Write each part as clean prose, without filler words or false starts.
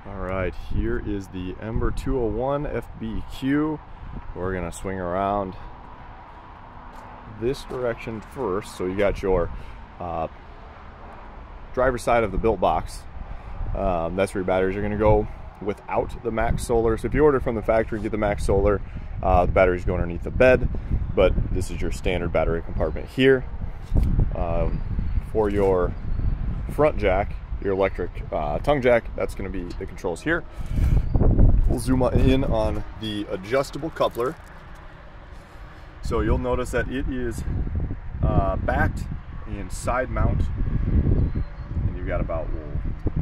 All right, here is the Ember 201 FBQ. We're gonna swing around this direction first. So you got your driver's side of the built box. That's where your batteries are gonna go without the max solar. So if you order from the factory and get the max solar, the batteries go underneath the bed, but this is your standard battery compartment here. For your front jack, your electric tongue jack, that's going to be the controls here. We'll zoom in on the adjustable coupler. So you'll notice that it is backed and side mount, and you've got about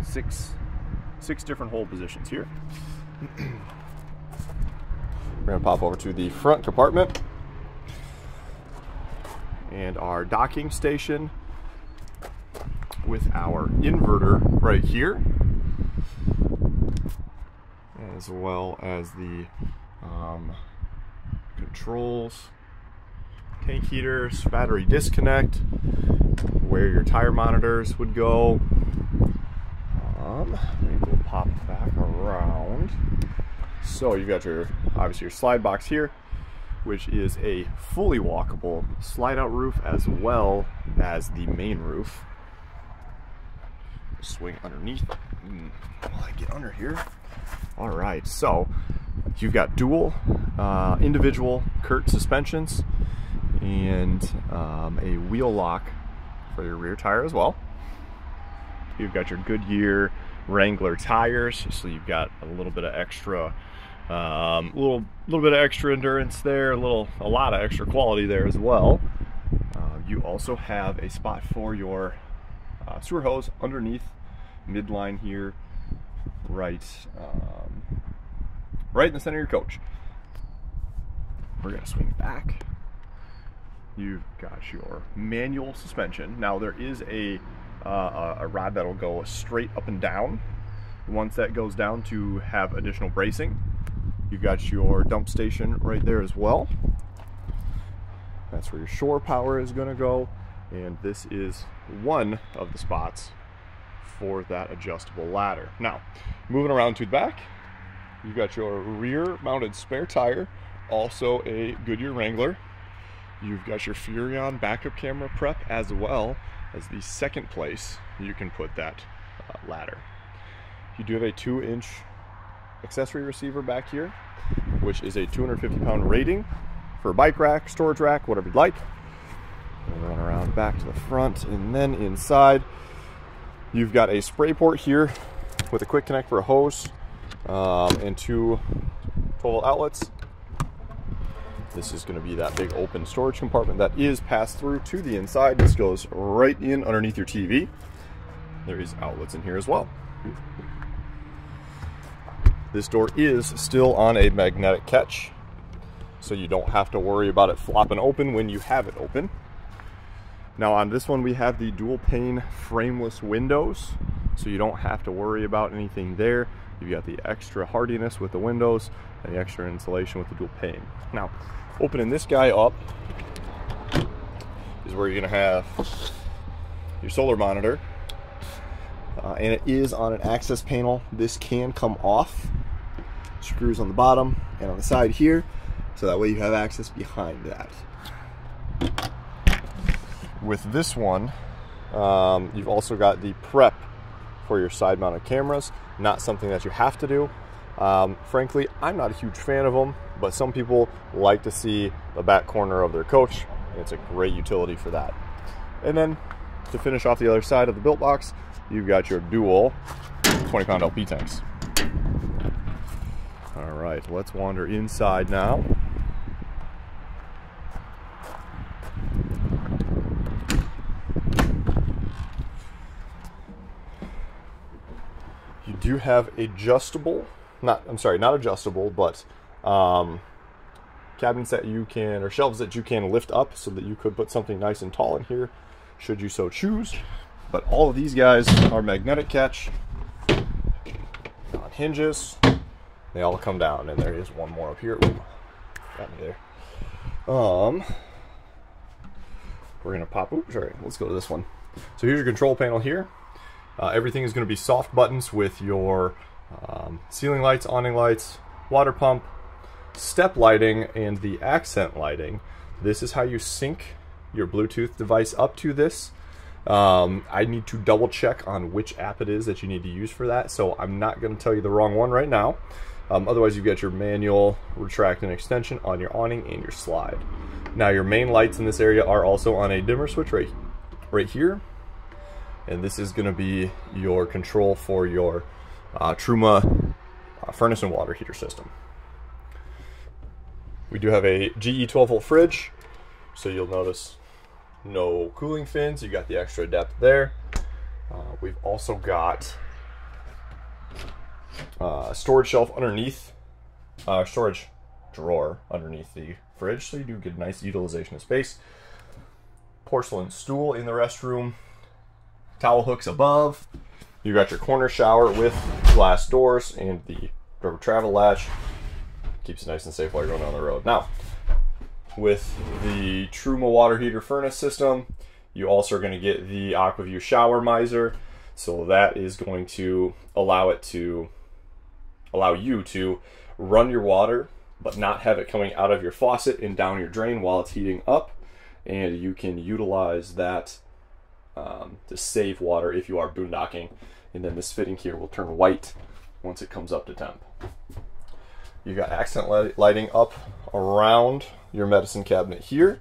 six different hold positions here. We're going to pop over to the front compartment and our docking station with our inverter right here, as well as the controls, tank heaters, battery disconnect, where your tire monitors would go. Maybe we'll pop back around. So you got your, obviously, your slide box here, which is a fully walkable slide out roof, as well as the main roof. Swing underneath while I get under here. All right, so you've got dual individual Kurt suspensions and a wheel lock for your rear tire as well. You've got your Goodyear Wrangler tires, so you've got a little bit of extra little bit of extra endurance there, a lot of extra quality there as well. You also have a spot for your sewer hose underneath midline here, right in the center of your coach. We're gonna swing back. You've got your manual suspension. Now there is a rod that'll go straight up and down. Once that goes down to have additional bracing. You've got your dump station right there as well. That's where your shore power is gonna go. And this is one of the spots for that adjustable ladder. Now, moving around to the back, you've got your rear mounted spare tire, also a Goodyear Wrangler. You've got your Furrion backup camera prep, as well as the second place you can put that ladder. You do have a 2-inch accessory receiver back here, which is a 250-pound rating for a bike rack, storage rack, whatever you'd like. We'll run around back to the front, and then inside you've got a spray port here with a quick connect for a hose and 2 12-volt outlets. This is going to be that big open storage compartment that is passed through to the inside. This goes right in underneath your TV. There is outlets in here as well. This door is still on a magnetic catch, so you don't have to worry about it flopping open when you have it open. Now on this one we have the dual pane frameless windows, so you don't have to worry about anything there. You've got the extra hardiness with the windows and the extra insulation with the dual pane. Now, opening this guy up is where you're gonna have your solar monitor, and it is on an access panel. This can come off. Screws on the bottom and on the side here, so that way you have access behind that. With this one, you've also got the prep for your side mounted cameras. Not something that you have to do. Frankly, I'm not a huge fan of them, but some people like to see the back corner of their coach, and it's a great utility for that. And then to finish off the other side of the built box, you've got your dual 20-pound LP tanks. All right, let's wander inside now. You do have adjustable, not adjustable, but cabinets that you can, or shelves that you can lift up so that you could put something nice and tall in here, should you so choose. But all of these guys are magnetic catch on hinges. They all come down, and there is one more up here. Ooh, got me there. We're gonna pop, oops, sorry, let's go to this one. So here's your control panel here. Everything is going to be soft buttons with your Ceiling lights, awning lights, water pump, step lighting, and the accent lighting. This is how you sync your Bluetooth device up to this. I need to double check on which app it is that you need to use for that, so I'm not going to tell you the wrong one right now. Otherwise, you've got your manual, retract, and extension on your awning and your slide. Now, your main lights in this area are also on a dimmer switch right here, and this is going to be your control for your Truma furnace and water heater system. We do have a GE 12-volt fridge, so you'll notice no cooling fins. You got the extra depth there. We've also got a storage shelf underneath, storage drawer underneath the fridge, so you do get a nice utilization of space. Porcelain stool in the restroom, towel hooks above. You got your corner shower with glass doors and the rubber travel latch. Keeps it nice and safe while you're going down the road. Now, with the Truma water heater furnace system, you also are going to get the AquaView shower miser. So that is going to allow you to run your water, but not have it coming out of your faucet and down your drain while it's heating up. And you can utilize that to save water if you are boondocking. And then this fitting here will turn white once it comes up to temp. You got accent lighting up around your medicine cabinet here,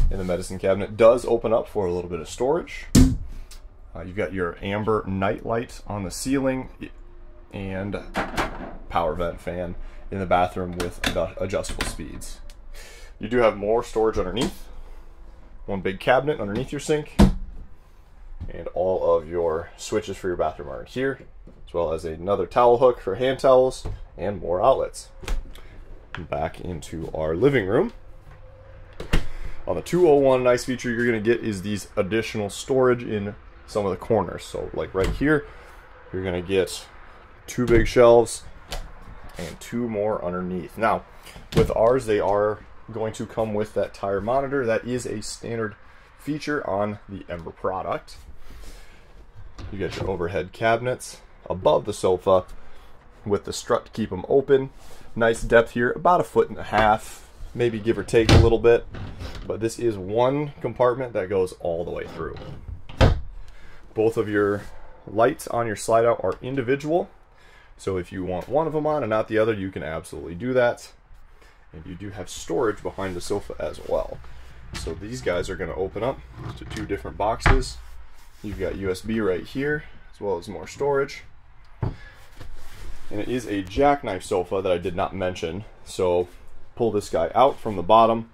and the medicine cabinet does open up for a little bit of storage. You've got your amber night light on the ceiling and power vent fan in the bathroom with adjustable speeds. You do have more storage underneath. One big cabinet underneath your sink, and all of your switches for your bathroom are in here, as well as another towel hook for hand towels and more outlets. Back into our living room. On the 201, a nice feature you're going to get is these additional storage in some of the corners. So like right here, you're going to get 2 big shelves and 2 more underneath. Now, with ours, they are going to come with that tire monitor. That is a standard feature on the Ember product. You get your overhead cabinets above the sofa with the strut to keep them open. Nice depth here, about 1.5 feet, maybe give or take a little bit. But this is one compartment that goes all the way through. Both of your lights on your slide out are individual. So if you want one of them on and not the other, you can absolutely do that. And you do have storage behind the sofa as well. So these guys are going to open up to 2 different boxes. You've got USB right here, as well as more storage. And it is a jackknife sofa that I did not mention. So pull this guy out from the bottom,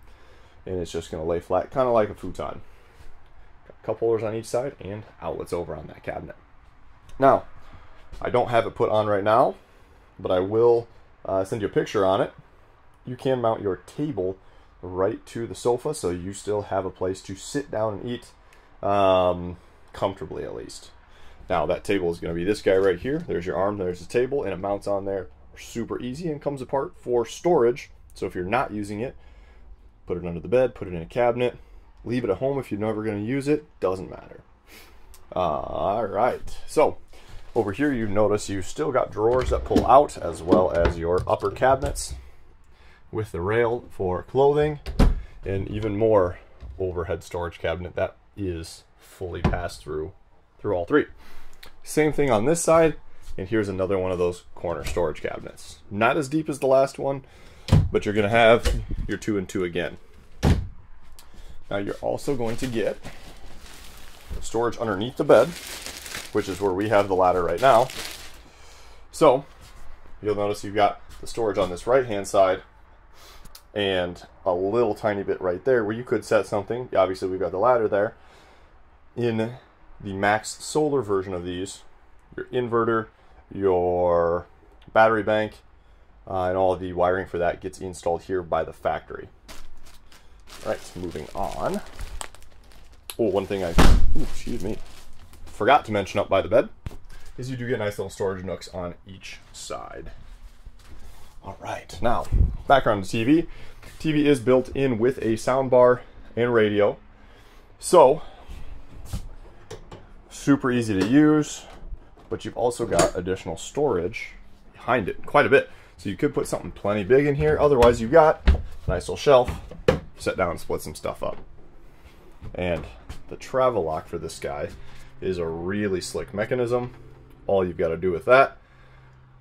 and it's just going to lay flat, kind of like a futon. Got cup holders on each side and outlets over on that cabinet. Now, I don't have it put on right now, but I will send you a picture on it. You can mount your table right to the sofa, so you still have a place to sit down and eat comfortably, at least. Now, that table is going to be this guy right here. There's your arm, there's the table, and it mounts on there super easy and comes apart for storage. So if you're not using it, put it under the bed, put it in a cabinet, leave it at home if you're never going to use it, doesn't matter. All right, so over here you notice you still got drawers that pull out, as well as your upper cabinets with the rail for clothing, and even more overhead storage cabinet that is fully passed through all 3. Same thing on this side, and here's another one of those corner storage cabinets. Not as deep as the last one, but you're going to have your 2 and 2 again. Now you're also going to get storage underneath the bed, which is where we have the ladder right now. So you'll notice you've got the storage on this right hand side and a little tiny bit right there where you could set something. Obviously we've got the ladder there. In the Max Solar version of these, your inverter, your battery bank, and all of the wiring for that gets installed here by the factory. All right, moving on. Oh, one thing I forgot to mention up by the bed is you do get nice little storage nooks on each side. All right, now back on the TV. TV is built in with a sound bar and radio, so super easy to use, but you've also got additional storage behind it quite a bit. So you could put something plenty big in here. Otherwise, you've got a nice little shelf. Sit down and split some stuff up. And the travel lock for this guy is a really slick mechanism. All you've got to do with that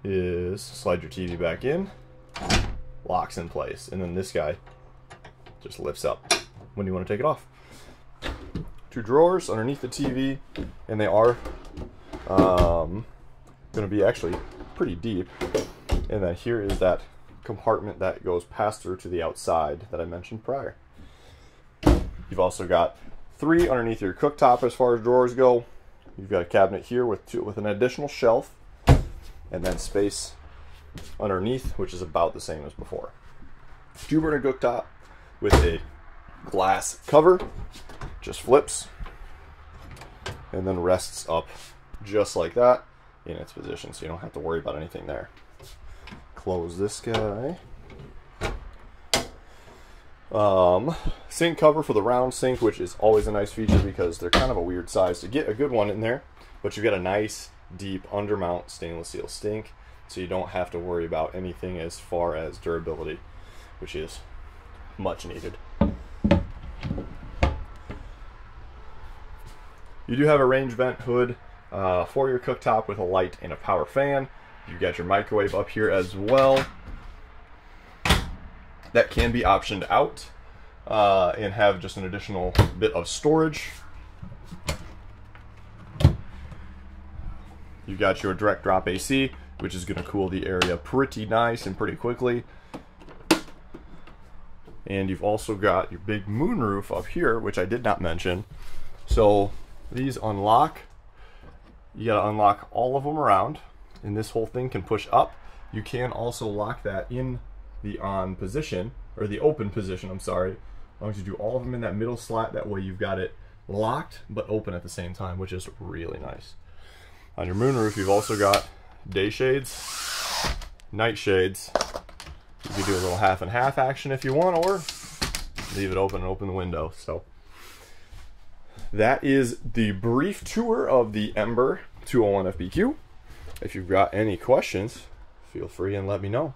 is slide your TV back in, locks in place, and then this guy just lifts up when you want to take it off. 2 drawers underneath the TV, and they are going to be actually pretty deep. And then here is that compartment that goes past through to the outside that I mentioned prior. You've also got 3 underneath your cooktop as far as drawers go. You've got a cabinet here with an additional shelf, and then space underneath, which is about the same as before. 2-burner cooktop with a glass cover, just flips, and then rests up just like that in its position, so you don't have to worry about anything there. Close this guy. Sink cover for the round sink, which is always a nice feature because they're kind of a weird size to get a good one in there, but you've got a nice deep undermount stainless steel sink, so you don't have to worry about anything as far as durability, which is much needed. You do have a range vent hood for your cooktop with a light and a power fan. You've got your microwave up here as well. That can be optioned out and have just an additional bit of storage. You've got your direct drop AC, which is going to cool the area pretty nice and pretty quickly. And you've also got your big moonroof up here, which I did not mention. So these unlock. You got to unlock all of them around, and this whole thing can push up. You can also lock that in the on position, or the open position, I'm sorry. As long as you do all of them in that middle slot, that way you've got it locked but open at the same time, which is really nice. On your moonroof, you've also got day shades, night shades. You can do a little half and half action if you want, or leave it open and open the window. So that is the brief tour of the Ember 201 FBQ. If you've got any questions, feel free and let me know.